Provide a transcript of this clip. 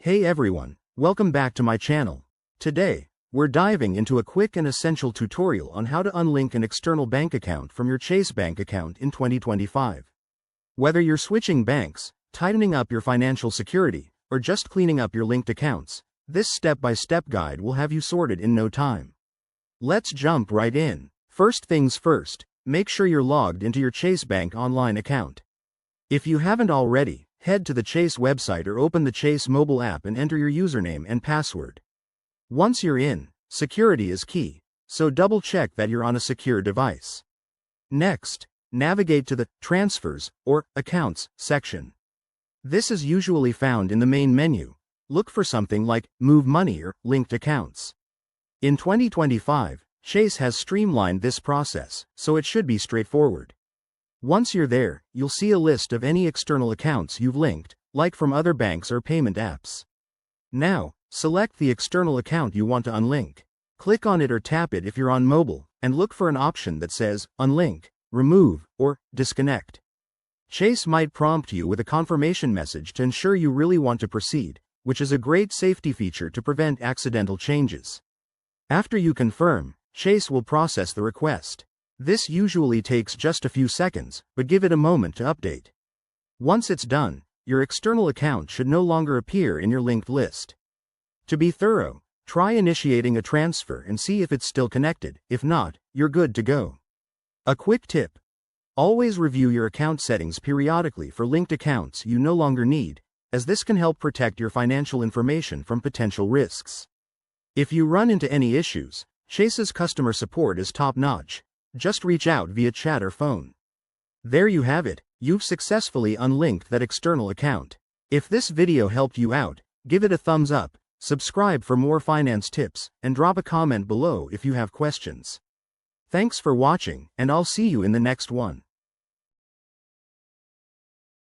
Hey everyone, welcome back to my channel. Today, we're diving into a quick and essential tutorial on how to unlink an external bank account from your Chase bank account in 2025. Whether you're switching banks, tightening up your financial security, or just cleaning up your linked accounts, this step-by-step guide will have you sorted in no time. Let's jump right in. First things first, make sure you're logged into your Chase Bank online account. If you haven't already, head to the Chase website or open the Chase mobile app and enter your username and password. Once you're in, security is key, so double-check that you're on a secure device. Next, navigate to the Transfers or Accounts section. This is usually found in the main menu. Look for something like Move Money or Linked Accounts. In 2025, Chase has streamlined this process, so it should be straightforward. Once you're there, you'll see a list of any external accounts you've linked, like from other banks or payment apps. Now, select the external account you want to unlink. Click on it or tap it if you're on mobile, and look for an option that says Unlink, Remove, or Disconnect. Chase might prompt you with a confirmation message to ensure you really want to proceed, which is a great safety feature to prevent accidental changes. After you confirm, Chase will process the request. This usually takes just a few seconds, but give it a moment to update. Once it's done, your external account should no longer appear in your linked list. To be thorough, try initiating a transfer and see if it's still connected. If not, you're good to go. A quick tip: always review your account settings periodically for linked accounts you no longer need, as this can help protect your financial information from potential risks. If you run into any issues, Chase's customer support is top-notch. Just reach out via chat or phone. There you have it, you've successfully unlinked that external account. If this video helped you out, give it a thumbs up, subscribe for more finance tips, and drop a comment below if you have questions. Thanks for watching, and I'll see you in the next one.